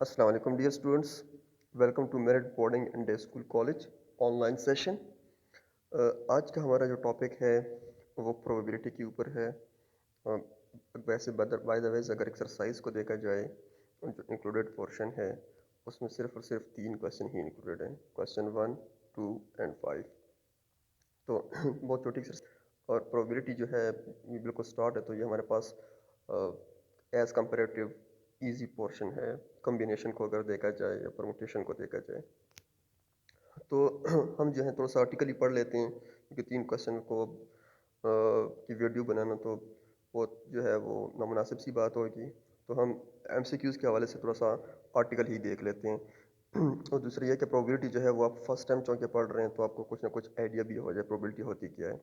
अस्सलाम वालेकुम dear students, welcome to Merit boarding and day school college online session. आज का हमारा जो टॉपिक है वो प्रोबेबिलिटी के ऊपर है। अ, वैसे बाय द वेज अगर एक्सरसाइज को देखा जाए जो इंक्लूडेड पोर्शन है उसमें सिर्फ और सिर्फ 3 क्वेश्चन ही इंक्लूडेड हैं, क्वेश्चन 1, 2 एंड 5। तो बहुत छोटी एक्सरसाइज और प्रोबेबिलिटी जो है ये बिल्कुल स्टार्ट है, तो ये हमारे पास एज कंपेरेटिव इजी पोर्शन है। कॉम्बिनेशन को अगर देखा जाए या परमुटेशन को देखा जाए तो हम जो है थोड़ा सा आर्टिकल ही पढ़ लेते हैं, क्योंकि 3 क्वेश्चन को की वीडियो बनाना तो वो जो है वो नामुनासिब सी बात होगी। तो हम एमसीक्यूज़ के हवाले से थोड़ा सा आर्टिकल ही देख लेते हैं। और दूसरी ये कि प्रोबेबिलिटी जो है वो आप फर्स्ट टाइम चूँकि पढ़ रहे हैं तो आपको कुछ ना कुछ आइडिया भी हो जाए प्रोबेबिलिटी होती क्या है।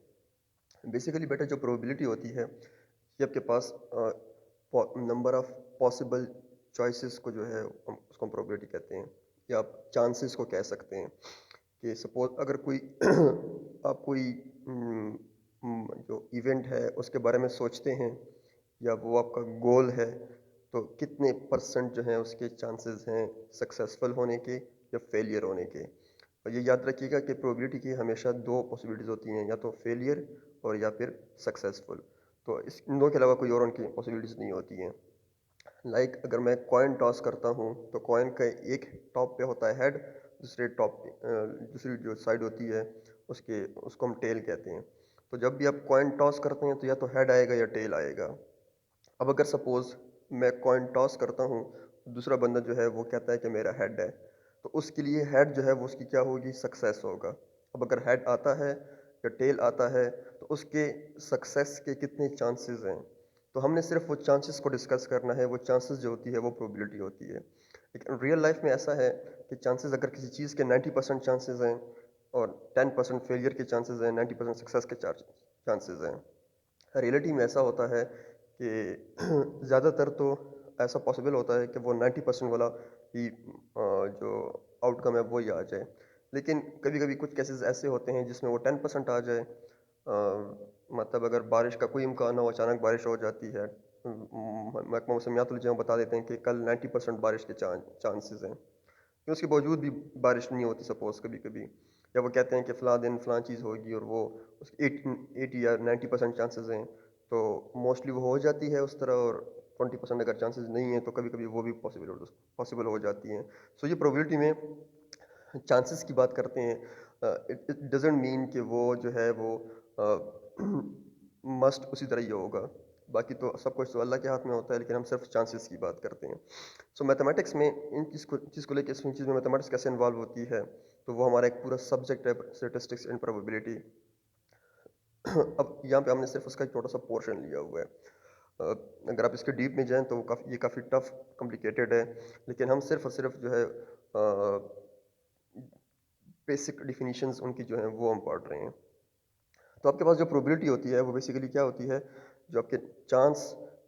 बेसिकली बेटा जो प्रोबेबिलिटी होती है ये आपके पास नंबर ऑफ पॉसिबल चॉइसेस को जो है हम उसको प्रोबेबिलिटी कहते हैं, या आप चांसेस को कह सकते हैं। कि सपोज अगर कोई आप कोई जो इवेंट है उसके बारे में सोचते हैं या वो आपका गोल है, तो कितने परसेंट जो है उसके चांसेस हैं सक्सेसफुल होने के या फेलियर होने के। और ये याद रखिएगा कि प्रोबेबिलिटी की हमेशा दो पॉसिबिलिटीज़ होती हैं, या तो फेलियर और या फिर सक्सेसफुल। तो इस इन दो के अलावा कोई और उनकी पॉसिबिलिटीज़ नहीं होती हैं। अगर मैं कॉइन टॉस करता हूँ तो कॉइन का एक टॉप पे होता है हेड, दूसरी जो साइड होती है उसके उसको हम टेल कहते हैं। तो जब भी आप कॉइन टॉस करते हैं तो या तो हेड आएगा या टेल आएगा। अब अगर सपोज मैं कॉइन टॉस करता हूँ, दूसरा बंदा जो है वो कहता है कि मेरा हेड है, तो उसके लिए हेड जो है वो उसकी क्या होगी, सक्सेस होगा। अब अगर हेड आता है या टेल आता है तो उसके सक्सेस के कितने चांसेस हैं। तो हमने सिर्फ वो चांसेस को डिस्कस करना है, वो चांसेस जो होती है वो प्रोबेबिलिटी होती है। लेकिन रियल लाइफ में ऐसा है कि चांसेस अगर किसी चीज़ के 90% चांसेस हैं और 10% फेलियर के चांसेस हैं, 90% सक्सेस के चांसेस हैं। रियलिटी में ऐसा होता है कि ज़्यादातर तो ऐसा पॉसिबल होता है कि वो 90% वाला ही जो आउटकम है वो ही आ जाए। लेकिन कभी कभी कुछ केसेस ऐसे होते हैं जिसमें वो 10% आ जाए। मतलब अगर बारिश का कोई इम्कान हो, अचानक बारिश हो जाती है। महकमा मौसमियात जो बता देते हैं कि कल 90% बारिश के चांसेस हैं, लेकिन उसके बावजूद भी बारिश नहीं होती सपोज कभी कभी। या वो कहते हैं कि फ़लाँ दिन फ़लाँ चीज़ होगी और वो उसके 80 या 90% चांसेस हैं, तो मोस्टली वो हो जाती है उस तरह। और 20% अगर चांसेस नहीं है तो कभी कभी वो भी पॉसिबल हो जाती हैं। सो ये प्रोबेबिलिटी में चांसेस की बात करते हैं। इट इट डजंट मीन कि वो जो है वो मस्ट उसी तरह ही होगा। बाकी तो सब कुछ तो अल्लाह के हाथ में होता है, लेकिन हम सिर्फ चांसेस की बात करते हैं। सो मैथमेटिक्स में इन चीज़ को लेकर इन चीज़ में मैथमेटिक्स कैसे इन्वॉल्व होती है, तो वो हमारा एक पूरा सब्जेक्ट है, स्टैटिस्टिक्स एंड प्रोबेबिलिटी। अब यहाँ पे हमने सिर्फ उसका एक छोटा सा पोर्शन लिया हुआ है। अगर आप इसके डीप में जाएं तो ये काफ़ी टफ कॉम्प्लिकेटेड है, लेकिन हम सिर्फ और सिर्फ जो है बेसिक डिफिनीशंस उनकी जो है वो हम पढ़ रहे हैं। तो आपके पास जो प्रोबेबिलिटी होती है वो बेसिकली क्या होती है, जो आपके चांस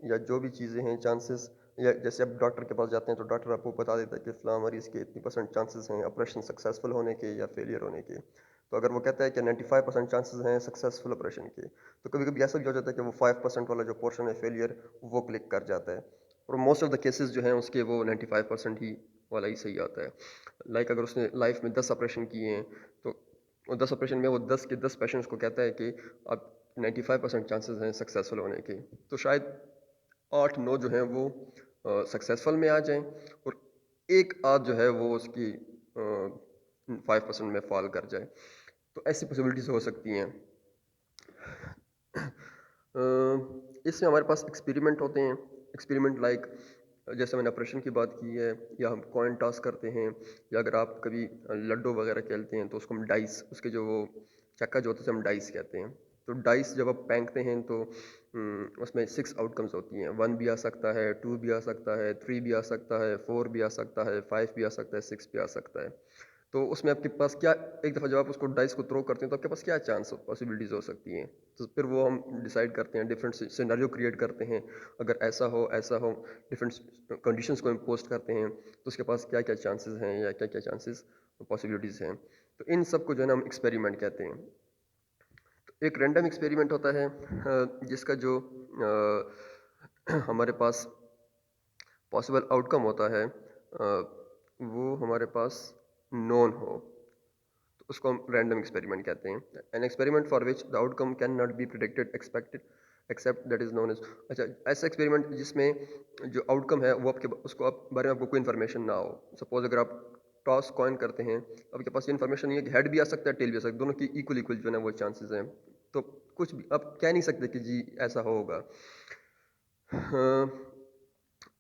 या जो भी चीज़ें हैं चांसेस। या जैसे आप डॉक्टर के पास जाते हैं तो डॉक्टर आपको बता देता है कि फ़लाँ मरीज़ के इतनी परसेंट चांसेस हैं ऑपरेशन सक्सेसफुल होने के या फेलियर होने के। तो अगर वो कहता है कि 95% चांसेस हैं सक्सेसफुल ऑपरेशन के, तो कभी कभी ऐसा भी हो जाता है कि वो 5% वाला जो पोर्शन है फेलियर वो क्लिक कर जाता है। और मोस्ट ऑफ द केसेस जो हैं उसके वो 95% ही वाला ही सही आता है। अगर उसने लाइफ में 10 ऑपरेशन किए हैं, तो और 10 ऑपरेशन में वो 10 के 10 पेशेंट्स को कहता है कि अब 95% चांसेस हैं सक्सेसफुल होने के, तो शायद 8-9 जो हैं वो सक्सेसफुल में आ जाएं, और एक आध जो है वो उसकी 5% में फॉल कर जाए। तो ऐसी पॉसिबिलिटीज़ हो सकती हैं। इसमें हमारे पास एक्सपेरिमेंट होते हैं। एक्सपेरिमेंट जैसे मैंने ऑपरेशन की बात की है, या हम कॉइन टॉस करते हैं, या अगर आप कभी लड्डू वगैरह खेलते हैं तो उसको हम डाइस, उसके जो वो चक्का जो होता है उसे हम डाइस कहते हैं। तो डाइस जब आप फेंकते हैं तो उसमें 6 आउटकम्स होती हैं। 1 भी आ सकता है, 2 भी आ सकता है, 3 भी आ सकता है, 4 भी आ सकता है, 5 भी आ सकता है, 6 भी आ सकता है। तो उसमें आपके पास क्या, एक दफ़ा जब आप उसको डाइस को थ्रो करते हैं तो आपके पास क्या चांस पॉसिबिलिटीज़ हो सकती हैं। तो फिर वो हम डिसाइड करते हैं, डिफरेंट सिनेरियो क्रिएट करते हैं। अगर ऐसा हो, डिफरेंट कंडीशंस को इम्पोज करते हैं तो उसके पास क्या क्या चांसेस हैं या क्या क्या चांसेस पॉसिबिलिटीज़ हैं। तो इन सब को जो है ना हम एक्सपेरिमेंट कहते हैं। तो एक रैंडम एक्सपेरिमेंट होता है जिसका जो हमारे पास पॉसिबल आउटकम होता है वो हमारे पास नॉन हो, तो उसको हम रैंडम एक्सपेरिमेंट कहते हैं। An experiment for which the outcome can not be predicted expected except that is known as. अच्छा, ऐसा एक्सपेरिमेंट जिसमें जो आउटकम है वो आपके उसको आप बारे में आपको कोई इन्फॉर्मेशन ना हो। सपोज अगर आप टॉस कॉइन करते हैं, आपके पास ये इन्फॉर्मेशन नहीं है कि हेड भी आ सकता है, टेल भी आ सकता है, दोनों की इक्वल इक्वल जो है ना वो चांसेस हैं। तो कुछ भी आप कह नहीं सकते कि जी ऐसा होगा। हाँ,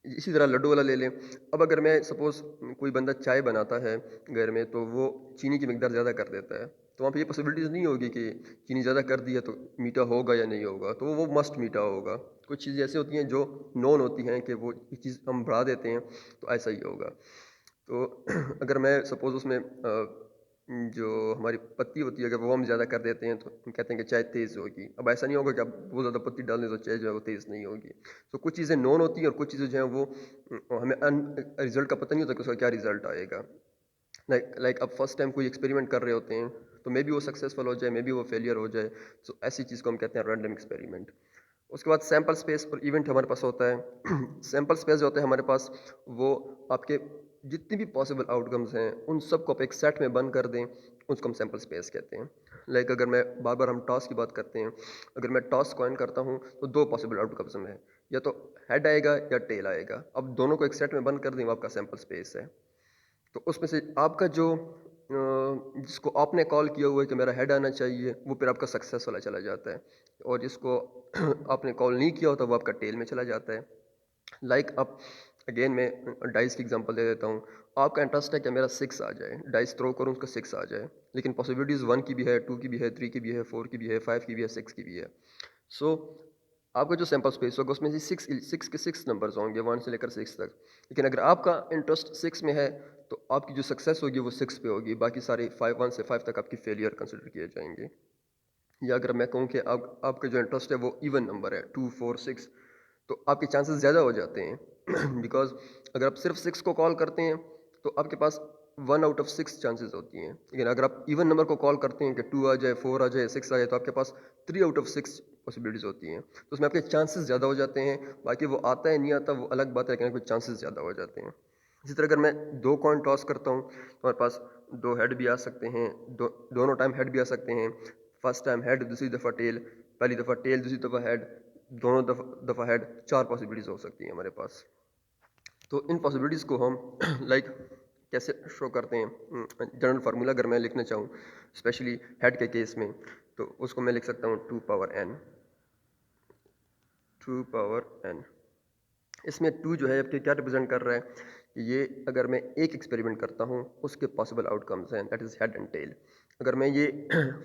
इसी तरह लड्डू वाला ले लें। अब अगर मैं सपोज़ कोई बंदा चाय बनाता है घर में, तो वो चीनी की मिकदार ज़्यादा कर देता है, तो वहाँ पे ये पॉसिबिलिटीज़ नहीं होगी कि चीनी ज़्यादा कर दी है तो मीठा होगा या नहीं होगा, तो वो मस्ट मीठा होगा। कुछ चीज़ें ऐसी होती हैं जो नोन होती हैं कि वो ये चीज़ हम बढ़ा देते हैं तो ऐसा ही होगा। तो अगर मैं सपोज़ उसमें जो हमारी पत्ती होती है अगर वो हम ज़्यादा कर देते हैं तो हम कहते हैं कि चाय तेज़ होगी। अब ऐसा नहीं होगा कि आप बहुत ज़्यादा पत्ती डाल दें तो चाय जो है वो तेज़ नहीं होगी। तो कुछ चीज़ें नोन होती हैं और कुछ चीज़ें जो हैं वो हमें रिज़ल्ट का पता नहीं होता कि उसका क्या रिज़ल्ट आएगा। लाइक अब फर्स्ट टाइम कोई एक्सपेरिमेंट कर रहे होते हैं, तो मे बी वो सक्सेसफुल हो जाए, मे बी वो फेलियर हो जाए। तो ऐसी चीज़ को हम कहते हैं रैंडम एक्सपेरिमेंट। उसके बाद सैंपल स्पेस और इवेंट हमारे पास होता है। सैंपल स्पेस जो होता है हमारे पास, वो आपके जितनी भी पॉसिबल आउटकम्स हैं उन सबको आप एक सेट में बंद कर दें, उसको हम सैंपल स्पेस कहते हैं। लाइक अगर मैं बार बार हम टॉस की बात करते हैं, अगर मैं टॉस कॉइन करता हूँ तो दो पॉसिबल आउटकम्स हैं, या तो हेड आएगा या टेल आएगा। अब दोनों को एक सेट में बंद कर दें, वो आपका सैंपल स्पेस है। तो उसमें से आपका जो जिसको आपने कॉल किया हुआ है कि मेरा हेड आना चाहिए, वो फिर आपका सक्सेस वाला चला जाता है, और जिसको आपने कॉल नहीं किया होता वो आपका टेल में चला जाता है। लाइक अब अगेन मैं डाइस की एग्जांपल दे देता हूँ। आपका इंटरेस्ट है कि मेरा 6 आ जाए, डाइस थ्रो करूँ उसका 6 आ जाए, लेकिन पॉसिबिलिटीज़ 1 की भी है, 2 की भी है, 3 की भी है, 4 की भी है, 5 की भी है, 6 की भी है। सो आपका जो सैंपल स्पेस होगा उसमें से सिक्स के 6 नंबर्स होंगे, 1 से लेकर 6 तक। लेकिन अगर आपका इंटरेस्ट 6 में है तो आपकी जो सक्सेस होगी वो 6 पे होगी, बाकी सारे 1 से 5 तक आपकी फेलियर कंसिडर किए जाएंगे। या अगर मैं कहूँ कि आपका जो इंटरेस्ट है वो इवन नंबर है, 2 4 6, तो आपके चांसेस ज़्यादा हो जाते हैं। बिकॉज अगर आप सिर्फ 6 को कॉल करते हैं तो आपके पास 1 आउट ऑफ 6 चांसेस होती हैं, लेकिन अगर आप इवन नंबर को कॉल करते हैं कि 2 आ जाए, 4 आ जाए, 6 आ जाए, तो आपके पास 3 आउट ऑफ 6 पॉसिबिलिटीज़ होती हैं। तो उसमें आपके चांसेस ज़्यादा हो जाते हैं। बाकी वो आता है नहीं आता वो अलग बात है, लेकिन आपके चांसेस ज़्यादा हो जाते हैं। इसी तरह अगर मैं 2 कॉइन टॉस करता हूँ तो हमारे पास 2 हेड भी आ सकते हैं, दोनों टाइम हेड भी आ सकते हैं। फर्स्ट टाइम हेड, दूसरी दफ़ा टेल, पहली दफ़ा टेल, दूसरी दफ़ा हेड, दोनों दफ़ा हेड, 4 पॉसिबिलिटीज़ हो सकती हैं हमारे पास। तो इन पॉसिबिलिटीज़ को हम लाइक कैसे शो करते हैं, जनरल फार्मूला अगर मैं लिखना चाहूँ स्पेशली हेड के केस में, तो उसको मैं लिख सकता हूँ 2 पावर n, 2 पावर n। इसमें 2 जो है आपके क्या रिप्रेजेंट कर रहा है, ये अगर मैं एक एक्सपेरिमेंट करता हूँ उसके पॉसिबल आउटकम्स हैं, that is head and tail. अगर मैं ये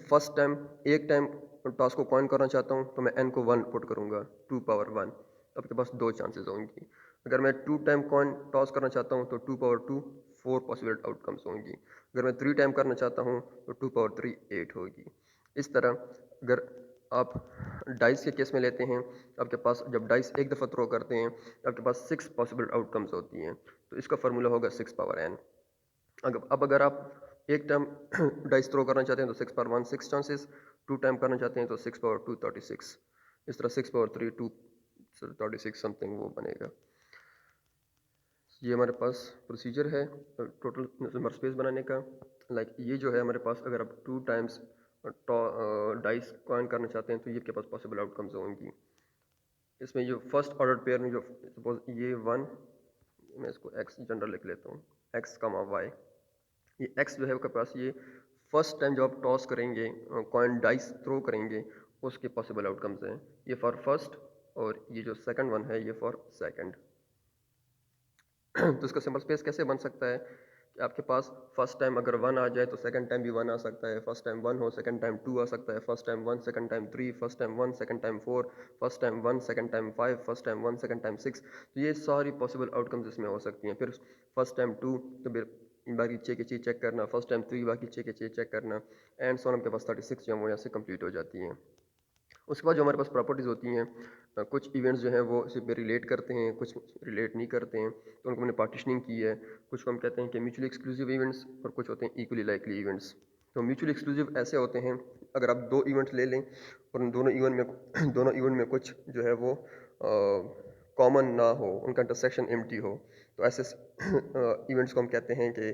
फर्स्ट टाइम एक टाइम टॉस को कॉइन करना चाहता हूँ तो मैं n को 1 पुट करूँगा, 2 पावर 1, तो आपके पास 2 चांसेस होंगी। अगर मैं 2 टाइम कॉइन टॉस करना चाहता हूँ तो 2 पावर 2, 4 पॉसिबल आउटकम्स होंगी। अगर मैं 3 टाइम करना चाहता हूँ तो 2 पावर 3, 8 होगी। इस तरह अगर आप डाइस के केस में लेते हैं, आपके पास जब डाइस एक दफ़ा थ्रो करते हैं तो आपके पास 6 पॉसिबल आउटकम्स होती हैं, तो इसका फार्मूला होगा 6 पावर n। अगर आप एक टाइम डाइस थ्रो करना चाहते हैं तो 6 पावर 1 6 चांसेस, 2 टाइम करना चाहते हैं तो 6 पावर 2 36, इस तरह 6 पावर 3 2 36 समथिंग वो बनेगा। ये हमारे पास प्रोसीजर है टोटल नंबर स्पेस बनाने का। लाइक ये जो है हमारे पास, अगर आप 2 टाइम्स डाइस कॉइन करना चाहते हैं तो ये आपके पास पॉसिबल आउटकम्स होंगी। इसमें जो फर्स्ट ऑर्डर पेयर में जो सपोज ये 1, मैं इसको x जनरल लिख लेता हूँ, x कमा y। ये x जो है आपके पास ये फर्स्ट टाइम जब आप टॉस करेंगे, कॉइन डाइस थ्रो करेंगे, उसके पॉसिबल आउटकम्स हैं। ये फॉर फर्स्ट, और ये जो सेकंड वन है ये फॉर सेकंड। तो इसका सिंपल स्पेस कैसे बन सकता है कि आपके पास फर्स्ट टाइम अगर 1 आ जाए तो सेकंड टाइम भी 1 आ सकता है, फर्स्ट टाइम 1 हो सेकंड टाइम 2 आ सकता है, first time 1 second time 3, first time 1 second time 4, first time 1 second time 5, first time 1 second time 6। तो ये सारी पॉसिबल आउटकम्स इसमें हो सकती हैं। फिर फर्स्ट टाइम 2 तो फिर बाकी 6 की चीज़ चेक करना, फर्स्ट टाइम 3 बाकी 6 की चीज़ चेक करना, एंड सो ऑन। आपके पास 36 जो हैं वो यहाँ से कंप्लीट हो जाती हैं। उसके बाद जो हमारे पास प्रॉपर्टीज़ होती हैं, कुछ इवेंट्स जो हैं वो इसी पे रिलेट करते हैं, कुछ रिलेट नहीं करते हैं, तो उनको हमने पार्टीशनिंग की है। कुछ को हम कहते हैं कि म्यूचुअली एक्सक्लूसिव इवेंट्स, और कुछ होते हैं इक्वली लाइकली इवेंट्स। तो म्यूचुअली एक्सक्लूसिव ऐसे होते हैं, अगर आप 2 इवेंट्स ले लें और उन दोनों इवेंट में दोनों इवेंट में कुछ जो है वो कॉमन ना हो, उनका इंटरसेक्शन एम्प्टी हो, तो ऐसे इवेंट्स को हम कहते हैं कि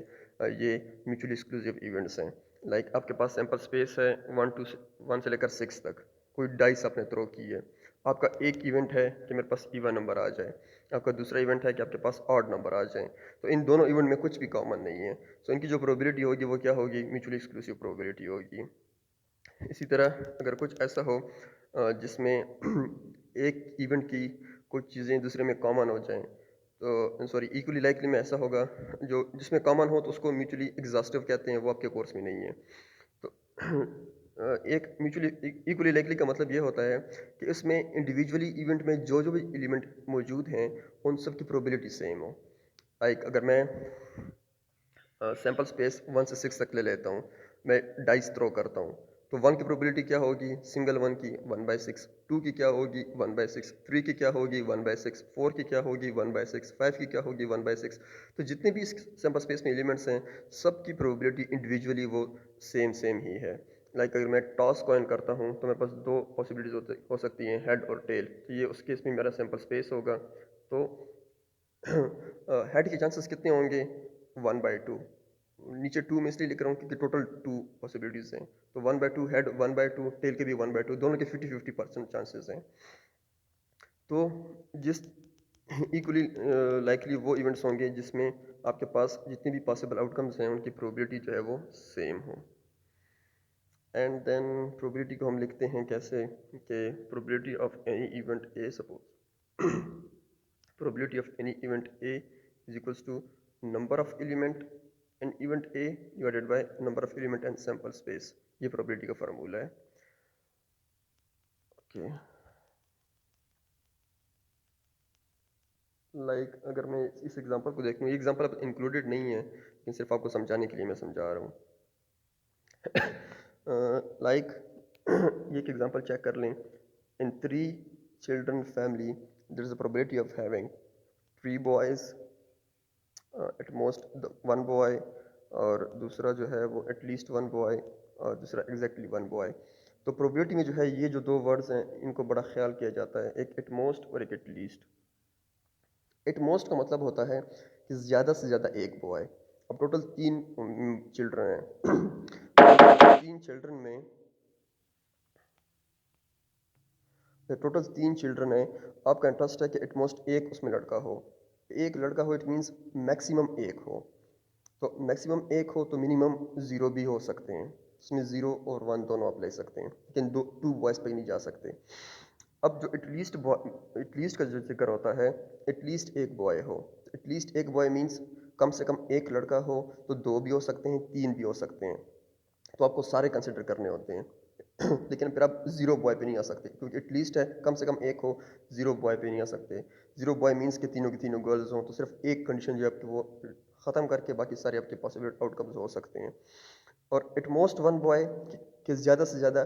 ये म्यूचुअली एक्सक्लूसिव इवेंट्स हैं। लाइक आपके पास सैम्पल स्पेस है 1 से लेकर 6 तक, कोई डाइस आपने थ्रो की है। आपका एक इवेंट है कि मेरे पास इवन नंबर आ जाए, आपका दूसरा इवेंट है कि आपके पास ऑड नंबर आ जाए। तो इन दोनों इवेंट में कुछ भी कॉमन नहीं है, सो इनकी जो प्रोबेबिलिटी होगी वो क्या होगी, म्यूचुअली एक्सक्लूसिव प्रोबेबिलिटी होगी। इसी तरह अगर कुछ ऐसा हो जिसमें एक इवेंट की कुछ चीज़ें दूसरे में कॉमन हो जाएं, तो सॉरी इक्वली लाइकली में ऐसा होगा, जो जिसमें कॉमन हो तो उसको म्यूचुअली एग्जॉस्टिव कहते हैं, वो आपके कोर्स में नहीं है। तो एक म्यूचुअली इक्वली लाइकली का मतलब ये होता है कि इसमें इंडिविजुअली इवेंट में जो जो भी एलिमेंट मौजूद हैं उन सब की प्रोबेबिलिटी सेम हो। लाइक अगर मैं सैम्पल स्पेस 1 से 6 तक ले लेता हूँ, मैं डाइस थ्रो करता हूँ, तो 1 की प्रोबेबिलिटी क्या होगी, सिंगल 1 की 1/6, 2 की क्या होगी 1/6, 3 की क्या होगी 1/6, 4 की क्या होगी 1/6, 5 की क्या होगी 1/6। तो जितने भी इस सैम्पल स्पेस में एलिमेंट्स हैं, सब की प्रोबेबिलिटी इंडिविजुअली वो सेम सेम ही है। लाइक अगर मैं टॉस कॉइन करता हूँ तो मेरे पास दो पॉसिबिलिटीज हो सकती हैं, हेड और टेल। तो ये उस केस में मेरा सैम्पल स्पेस होगा। तो हेड के चांसेस कितने होंगे, 1/2। नीचे 2 में इसलिए लिख रहा हूँ क्योंकि टोटल 2 पॉसिबिलिटीज हैं। तो 1/2 हेड, 1/2 टेल के भी 1/2, दोनों के 50-50% चांसेस हैं। तो जिस इक्वली लाइकली वो इवेंट्स होंगे जिसमें आपके पास जितनी भी पॉसिबल आउटकम्स हैं उनकी प्रोबेबिलिटी जो है वो सेम हो। एंड देन प्रोबेबिलिटी को हम लिखते हैं कैसे, कि probability of any event A, suppose probability of any event A is equals to number of element in event A divided by number of element and sample space। ये probability का formula है। Okay, like अगर मैं इस example को देखूँ, ये example अब इंक्लूडेड नहीं है लेकिन सिर्फ आपको समझाने के लिए मैं समझा रहा हूँ। लाइक ये एक एग्जांपल चेक कर लें। In 3 children family there is a probability of having 3 boys, at most 1 boy, और दूसरा जो है वो एटलीस्ट 1 बॉय, और दूसरा एग्जैक्टली 1 बॉय। तो प्रोबेबिलिटी में जो है ये जो दो वर्ड्स हैं इनको बड़ा ख्याल किया जाता है, एक एट मोस्ट और एक एट लीस्ट। एट मोस्ट का मतलब होता है कि ज़्यादा से ज़्यादा एक बॉय। अब टोटल 3 चिल्ड्रन हैं। 3 चिल्ड्रन में टोटल 3 चिल्ड्रन हैं, आपका इंटरेस्ट है कि एट मोस्ट एक उसमें लड़का हो। एक लड़का हो इट मीन्स मैक्सिमम एक हो। तो मैक्सिमम एक हो तो मिनिमम 0 भी हो सकते हैं, इसमें 0 और 1 दोनों आप ले सकते हैं, लेकिन 2 बॉयज़ पे नहीं जा सकते। अब जो एटलीस्ट का जो जिक्र होता है, एटलीस्ट एक बॉय हो। एटलीस्ट एक बॉय मीन्स कम से कम एक लड़का हो, तो 2 भी हो सकते हैं, 3 भी हो सकते हैं। तो आपको सारे कंसिडर करने होते हैं। लेकिन फिर आप 0 बॉय पे नहीं आ सकते, क्योंकि एटलीस्ट है कम से कम एक हो, 0 बॉय पे नहीं आ सकते। 0 बॉय मीन्स कि तीनों की तीनों गर्ल्स हों, तो सिर्फ एक कंडीशन जो है आपकी वो ख़त्म करके बाकी सारे आपके पॉसिबल आउटकम्स हो सकते हैं। और एट मोस्ट 1 बॉय कि ज़्यादा से ज़्यादा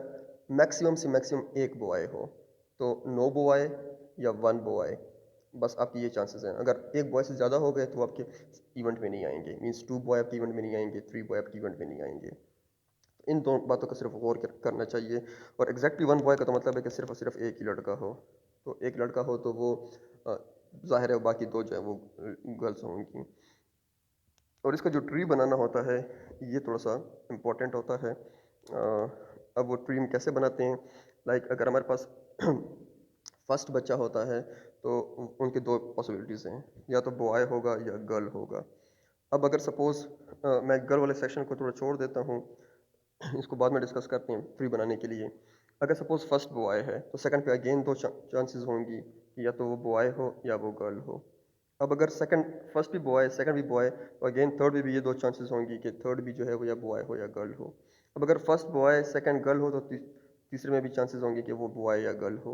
मैक्सिमम से मैक्सिमम एक बॉय हो, तो नो बॉय या 1 बॉय, बस आपके ये चांसेस हैं। अगर एक बॉय से ज़्यादा हो गए तो आपके इवेंट में नहीं आएंगे, मीन्स 2 बॉय आपके इवेंट में नहीं आएंगे, 3 बॉय आपके इवेंट में नहीं आएंगे। इन दोनों बातों का सिर्फ गौर करना चाहिए। और एग्जैक्टली 1 बॉय का तो मतलब है कि सिर्फ और सिर्फ एक ही लड़का हो। तो एक लड़का हो तो वो ज़ाहिर है बाकी 2 जो है वो गर्ल्स होंगी। और इसका जो ट्री बनाना होता है ये थोड़ा सा इम्पोर्टेंट होता है। अब वो ट्री हम कैसे बनाते हैं, लाइक अगर हमारे पास फर्स्ट बच्चा होता है तो उनके 2 पॉसिबिलिटीज़ हैं, या तो बॉय होगा या गर्ल होगा। अब अगर सपोज़ मैं गर्ल वाले सेक्शन को थोड़ा छोड़ देता हूँ, इसको बाद में डिस्कस करते हैं ट्री बनाने के लिए। अगर सपोज़ फर्स्ट बॉय है तो सेकंड पे अगेन 2 चांसेस होंगी, या तो वो बॉय हो या वो गर्ल हो। अब अगर सेकंड फर्स्ट भी बॉय सेकंड भी बॉय, तो अगेन थर्ड में भी ये 2 चांसेस होंगी कि थर्ड भी जो है वो या बॉय हो या गर्ल हो। अब अगर फर्स्ट बॉय सेकंड गर्ल हो तो तीसरे में भी चांसेस होंगे कि वो बॉय या गर्ल हो।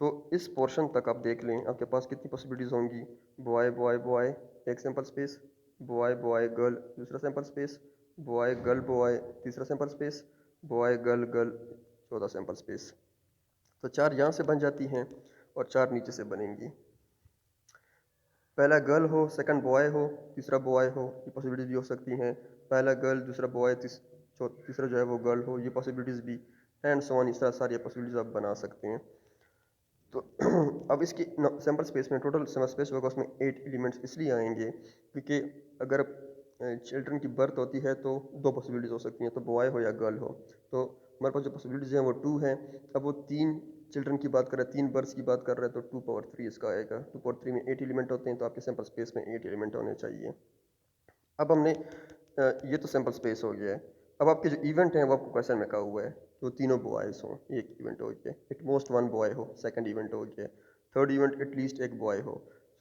तो इस पोर्शन तक आप देख लें आपके पास कितनी पॉसिबिलिटीज़ होंगी, बॉय बॉय बॉय एक sample space, boy boy girl दूसरा sample space, boy girl boy तीसरा sample space, boy girl girl चौथा सैम्पल स्पेस। तो 4 यहाँ से बन जाती हैं और 4 नीचे से बनेंगी। पहला गर्ल हो सेकंड बॉय हो तीसरा बॉय हो, ये पॉसिबिलिटीज़ भी हो सकती हैं। पहला गर्ल दूसरा बॉय तीसरा जो है वो गर्ल हो, ये पॉसिबिलिटीज़ भी, एंड सो ऑन, इस तरह सारी पॉसिबिलिटीज़ आप बना सकते हैं। तो अब इसकी सैम्पल स्पेस में टोटल सैम्पल स्पेस होगा, उसमें 8 एलिमेंट्स इसलिए आएंगे क्योंकि अगर चिल्ड्रन की बर्थ होती है तो दो पॉसिबिलिटीज हो सकती हैं, तो बॉय हो या गर्ल हो। तो हमारे पास जो पॉसिबिलिटीज हैं वो 2 हैं। अब वो 3 चिल्ड्रन की बात कर रहे हैं, 3 बर्थ्स की बात कर रहे हैं, तो 2 पावर 3 इसका आएगा। 2 पावर 3 में 8 एलिमेंट होते हैं, तो आपके सैम्पल स्पेस में 8 एलिमेंट होने चाहिए। अब हमने ये तो सैम्पल स्पेस हो गया है। अब आपके जो इवेंट हैं वो आपको क्वेश्चन में कहा हुआ है कि वो तीनों बॉयज़ हों, एक इवेंट हो गया, एट मोस्ट वन बॉय हो, सेकंड इवेंट हो गया, थर्ड इवेंट एटलीस्ट एक बॉय हो,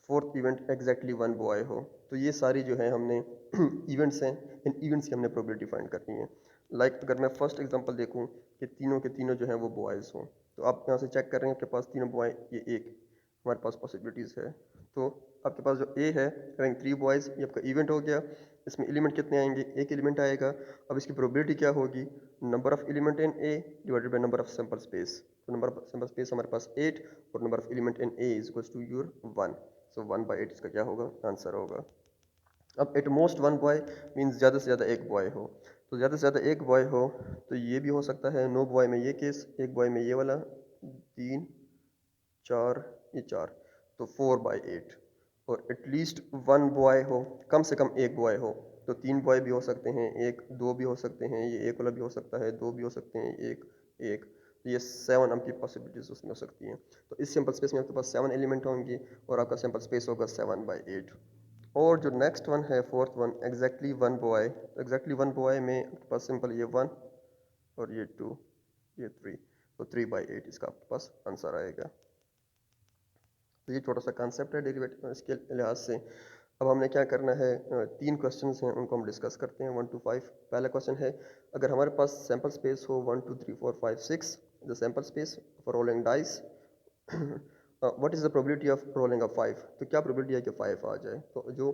fourth event exactly one boy हो। तो ये सारी जो है हमने इवेंट्स हैं, इन इवेंट्स की हमने प्रोबेबिलिटी फाइंड करनी है। लाइक अगर मैं फर्स्ट एग्जांपल देखूं कि तीनों के तीनों जो हैं वो बॉयज़ हों, तो आप यहाँ से चेक कर रहे हैं आपके पास तीनों बॉय, ये एक हमारे पास पॉसिबिलिटीज़ है। तो आपके पास जो ए है रैंक 3 बॉयज़, ये आपका इवेंट हो गया। इसमें एलिमेंट कितने आएंगे, एक एलिमेंट आएगा। अब इसकी प्रोबेबिलिटी क्या होगी, number of element in A divided by number of sample space. तो नंबर ऑफ सैंपल स्पेस हमारे पास 8 और number of element in A is equals to your 1। So 1/8 इसका क्या होगा, आंसर होगा। अब at most one boy means ज़्यादा से ज़्यादा एक बॉय हो, तो ज़्यादा से ज़्यादा एक बॉय हो तो ये भी हो सकता है। नो बॉय में ये केस, एक बॉय में ये वाला, 3 4 ये 4, तो 4/8। और एटलीस्ट वन बॉय हो, कम से कम एक बॉय हो, तो 3 बॉय भी हो सकते हैं, एक दो भी हो सकते हैं, ये एक वाला भी हो सकता है, दो भी हो सकते हैं, एक एक, तो ये 7 आपकी पॉसिबिलिटीज उसमें हो सकती हैं। तो इस सैम्पल स्पेस में आपके पास 7 एलिमेंट होंगे और आपका सैम्पल स्पेस होगा 7/8। और जो नेक्स्ट वन है fourth one, exactly one boy, तो एग्जैक्टली वन बॉय में आपके पास सिंपल ये 1 और ये 2 ये 3, तो 3/8 इसका आपके पास आंसर आएगा। तो ये छोटा सा कॉन्सेप्ट है डेरिवेटिव इसके लिहाज से। अब हमने क्या करना है, 3 क्वेश्चंस हैं उनको हम डिस्कस करते हैं 1 to 5। पहला क्वेश्चन है, अगर हमारे पास सैम्पल स्पेस हो 1 2 3 4 5 6, the sample space for rolling dice, what is the probability of rolling a 5, तो क्या प्रोबेबिलिटी है कि 5 आ जाए। तो जो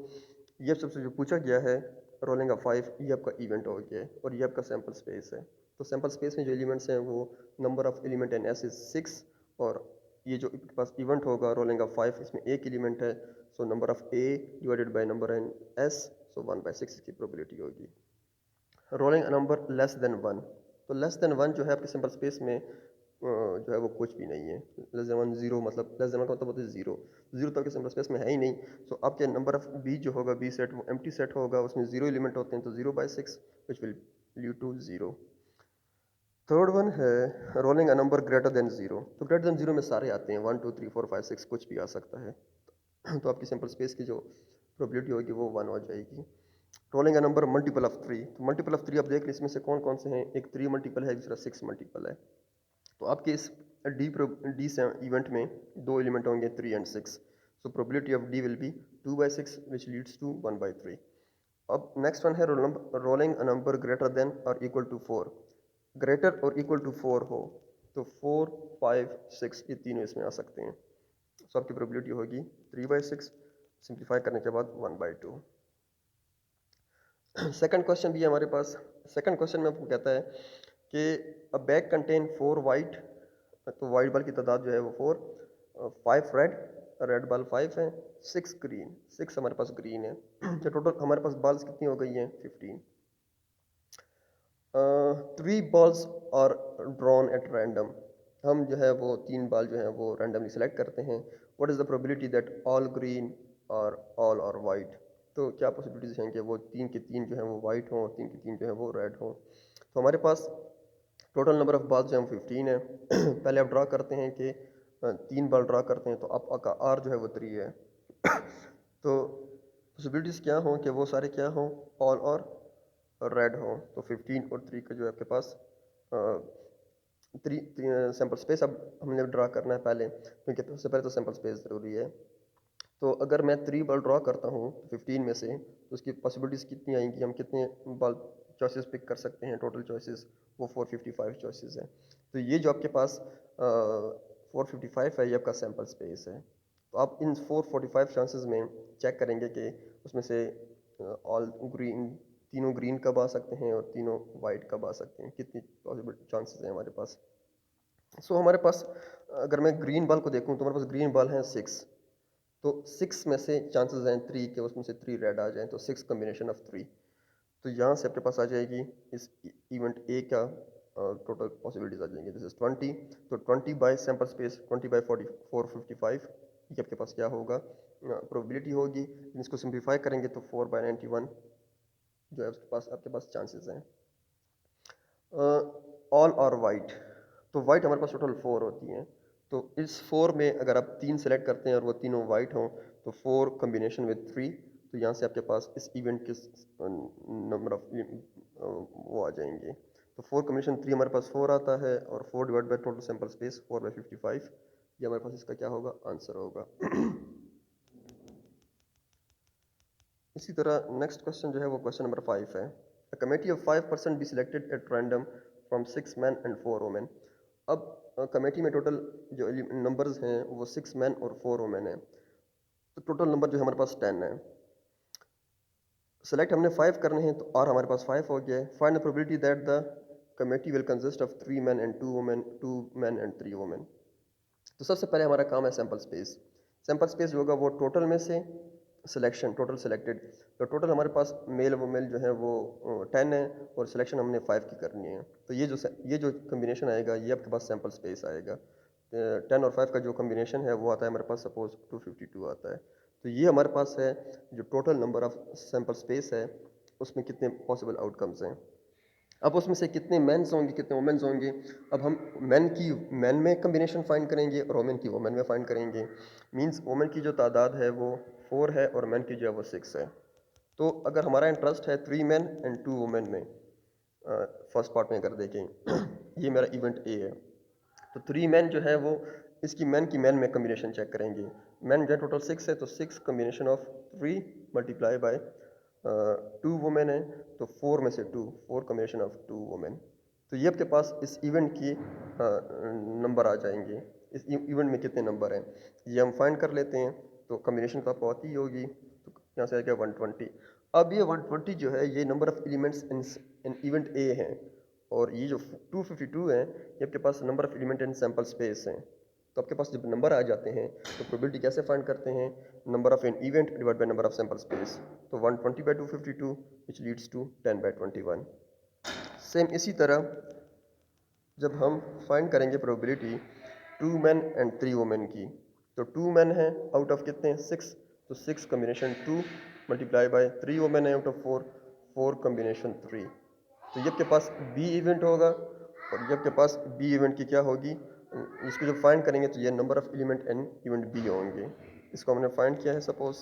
ये सबसे जो पूछा गया है रोलिंग अ 5, ये आपका इवेंट हो गया है और ये आपका सैम्पल स्पेस है। तो सैम्पल स्पेस में जो एलिमेंट्स हैं वो number of element in S is 6, और ये जो आपके पास इवेंट होगा रोलिंग ऑफ 5, इसमें एक एलिमेंट है, so number of A divided by number in S, so 1/6 की प्रोबेबिलिटी होगी। Rolling a number less than 1, तो लेस देन 1 जो है आपके सिंपल स्पेस में जो है वो कुछ भी नहीं है। लेस देन 1 जीरो, मतलब लेस देन 1 का मतलब होता है जीरो, जीरो तो आपके सिंपल स्पेस में है ही नहीं। सो आपके नंबर ऑफ बी जो होगा, बी सेट वो एम्प्टी सेट होगा, उसमें जीरो एलिमेंट होते हैं, तो 0/6 which will lead to zero. Third one है rolling a number greater than zero, तो ग्रेटर देन जीरो में सारे आते हैं, 1 2 3 4 5 6 कुछ भी आ सकता है। तो आपकी सिंपल स्पेस की जो प्रोबेबिलिटी होगी वो 1 हो जाएगी। Rolling a number multiple of 3, तो मल्टीपल ऑफ 3 आप देख लें इसमें से कौन कौन से हैं, एक 3 मल्टीपल है, दूसरा 6 मल्टीपल है। तो आपके इस डी से इवेंट में दो एलिमेंट होंगे 3 and 6, so probability of D will be 2/6 which leads to 1/3। अब नेक्स्ट वन है rolling a number greater than और इक्वल टू 4, ग्रेटर और इक्वल टू 4 हो, तो 4 5 6 ये तीनों इसमें आ सकते हैं। सो आपकी प्रोबेबिलिटी होगी 3/6, सिंप्लीफाई करने के बाद 1/2। सेकंड क्वेश्चन भी है हमारे पास। सेकंड क्वेश्चन में आपको कहता है कि अ बैग कंटेन 4 वाइट, तो वाइट बॉल की तादाद जो है वो 4, 5 रेड, रेड बॉल 5 है, 6 ग्रीन, 6 हमारे पास ग्रीन है। तो टोटल हमारे पास बॉल्स कितनी हो गई हैं, 15। 3 बॉल्स और ड्रॉन एट रैंडम, हम जो है वो 3 बॉल जो है वो रैंडमली सेलेक्ट करते हैं। What is the probability that all green और ऑल और वाइट, तो क्या पॉसिबिलिटीज़ हैं कि वो 3 के 3 जो है वो वाइट हों, 3 के 3 जो है वो रेड हों। तो हमारे पास टोटल नंबर ऑफ बॉल्स जो है 15 है। पहले आप ड्रा करते हैं कि 3 बॉल ड्रा करते हैं, तो आपका आर जो है वो 3 है। तो पॉसिबिलिटीज़ क्या हों कि वो सारे क्या हों, ऑल और रेड हो। तो 15 और 3 का जो है आपके पास 3 सैम्पल स्पेस अब हमने ड्रा करना है पहले, क्योंकि सबसे पहले तो सैम्पल स्पेस ज़रूरी है। तो अगर मैं 3 बॉल ड्रा करता हूँ 15 में से, तो उसकी पॉसिबिलिटीज़ कितनी आएंगी, हम कितने बॉल चॉइसेस पिक कर सकते हैं, टोटल चॉइसेस वो 455 चॉइसेस हैं। तो ये जो आपके पास 455 है, ये आपका सैम्पल स्पेस है। तो आप इन 445 चांसेस में चेक करेंगे कि उसमें से ऑल ग्रीन, तीनों ग्रीन कब आ सकते हैं और तीनों वाइट कब आ सकते हैं, कितनी पॉसिबल चांसेस हैं हमारे पास। सो हमारे पास अगर मैं ग्रीन बॉल को देखूं तो हमारे पास ग्रीन बॉल हैं 6, तो 6 में से चांसेस हैं 3 के उसमें से 3 रेड आ जाएं, तो 6 कॉम्बिनेशन ऑफ 3। तो यहाँ से आपके पास आ जाएगी इस इवेंट ए का टोटल पॉसिबिलिटीज आ जाएंगी। दिस इज 20, तो 20 बाय सैम्पल स्पेस 20 बाय 455, ये आपके पास क्या होगा, प्रोबेबिलिटी होगी। इसको सिंप्लीफाई करेंगे तो 4 बाय 91 जो है उसके पास आपके पास चांसेस हैं। ऑल और वाइट, तो वाइट हमारे पास टोटल 4 होती हैं, तो इस 4 में अगर आप 3 सेलेक्ट करते हैं और वो तीनों वाइट हों तो 4 कम्बिनेशन विद 3, तो यहाँ से आपके पास इस इवेंट के नंबर ऑफ वो आ जाएंगे। तो 4 कम्बिनेशन 3 हमारे पास 4 आता है, और 4 divide by total sample space 4 by 55, ये हमारे पास इसका क्या होगा, आंसर होगा। इसी तरह नेक्स्ट क्वेश्चन जो है वो क्वेश्चन नंबर 5 है। A committee of 5% be selected at random from 6 man and 4 women. अब कमेटी में टोटल जो नंबर्स हैं वो 6 मैन और 4 वुमेन है, तो टोटल नंबर जो है हमारे पास 10 है। सेलेक्ट हमने 5 करने हैं, तो आर हमारे पास 5 हो गया है। Find the probability that the committee will consist of 3 man and 2 women, 2 man and 3 women. तो सबसे पहले हमारा काम है सैम्पल स्पेस। सैम्पल स्पेस जो होगा वो टोटल में से सिलेक्शन, टोटल सेलेक्टेड, तो टोटल हमारे पास मेल वुमेल जो है वो 10 है, और सिलेक्शन हमने 5 की करनी है। तो ये जो कम्बिनेशन आएगा ये आपके पास सैम्पल स्पेस आएगा। 10 और 5 का जो कम्बिनेशन है वो आता है हमारे पास, सपोज 252 आता है। तो ये हमारे पास है जो total number of sample space है, उसमें कितने पॉसिबल आउटकम्स हैं। अब उसमें से कितने मेंस होंगे कितने वुमेन्स होंगे, अब हम मैन में कम्बिनेशन फाइंड करेंगे और वुमेन की वुमेन में फाइंड करेंगे। मींस वुमेन की जो तादाद है वो 4 है और मैन की जो है वो 6 है। तो अगर हमारा इंटरेस्ट है 3 मैन एंड 2 वुमेन में, फर्स्ट पार्ट में अगर देखें ये मेरा इवेंट ए है, तो 3 मैन जो है वो इसकी मैन की मैन में कम्बिनेशन चेक करेंगे। मैन जो है टोटल 6 है, तो 6 combination of 3 multiply by 2 women है, तो 4 में से 2, 4 कम्बिनेशन ऑफ 2 वुमेन। तो ये आपके पास इस इवेंट की नंबर आ जाएंगे, इस इवेंट में कितने नंबर हैं ये हम फाइंड कर लेते हैं। तो कम्बिनेशन तो आपको आती ही होगी, तो यहाँ से आ गया 120। अब ये 120 जो है ये number of elements in event A हैं, और ये जो 252 है ये आपके पास number of element in sample space हैं। तो आपके पास जब नंबर आ जाते हैं तो प्रोबेबिलिटी कैसे फाइंड करते हैं, number of an event divide by number of sample space, तो 120 by 252 which leads to 10 by 21। Same इसी तरह जब हम फाइंड करेंगे प्रोबेबिलिटी 2 मैन एंड 3 वुमेन की, तो 2 मैन है आउट ऑफ कितने 6, तो 6 कम्बिनेशन 2 मल्टीप्लाई बाय 3 वुमेन है आउट ऑफ 4, 4 कम्बिनेशन 3। तो ये आपके पास बी इवेंट होगा, और ये आपके पास बी इवेंट की क्या होगी, इसको जब फाइंड करेंगे तो ये number of element an event B होंगे। इसको हमने फाइंड किया है, सपोज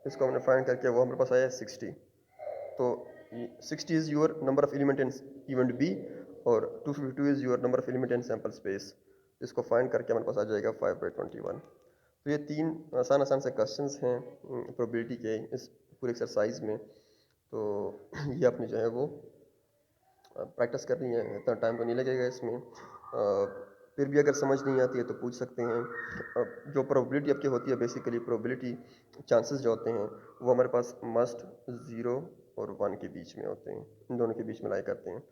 इसको हमने फाइंड करके वो हमारे पास आया है 60। तो 60 is your number of element in event B, और 252 is your number of element in sample space. इसको फाइंड करके हमारे पास आ जाएगा 5 बाई 21। तो ये 3 आसान आसान से क्वेश्चंस हैं प्रोबेबिलिटी के इस पूरे एक्सरसाइज में। तो ये आपने जो है वो प्रैक्टिस करनी है, इतना टाइम तो नहीं लगेगा इसमें। फिर भी अगर समझ नहीं आती है तो पूछ सकते हैं। जो प्रोबेबिलिटी आपकी होती है, बेसिकली प्रोबेबिलिटी चांसेस जो होते हैं वो हमारे पास मस्ट 0 और 1 के बीच में होते हैं, इन दोनों के बीच में लाई करते हैं।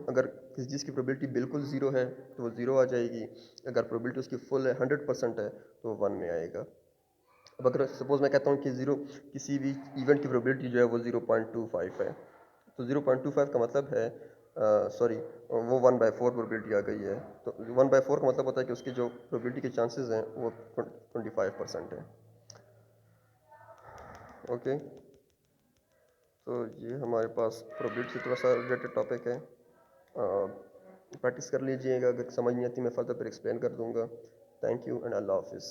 अगर किसी चीज़ की प्रोबेबिलिटी बिल्कुल 0 है तो वो 0 आ जाएगी, अगर प्रोबेबिलिटी उसकी फुल है 100% है तो 1 में आएगा। अब अगर सपोज मैं कहता हूँ कि 0 किसी भी इवेंट की प्रोबेबिलिटी जो है वो 0.25 है, तो 0.25 का मतलब है सॉरी वो 1/4 प्रोबेबिलिटी आ गई है। तो 1/4 का मतलब होता है कि उसकी जो प्रोबेबिलिटी के चांसेस हैं वो 25% है। ओके, तो ये हमारे पास प्रोबेबिलिटी से थोड़ा सा रिलेटेड टॉपिक है। प्रैक्टिस कर लीजिएगा, अगर समझ नहीं आती मैं फर्दर फिर एक्सप्लेन कर दूंगा। थैंक यू एंड अल्लाह हाफिज़।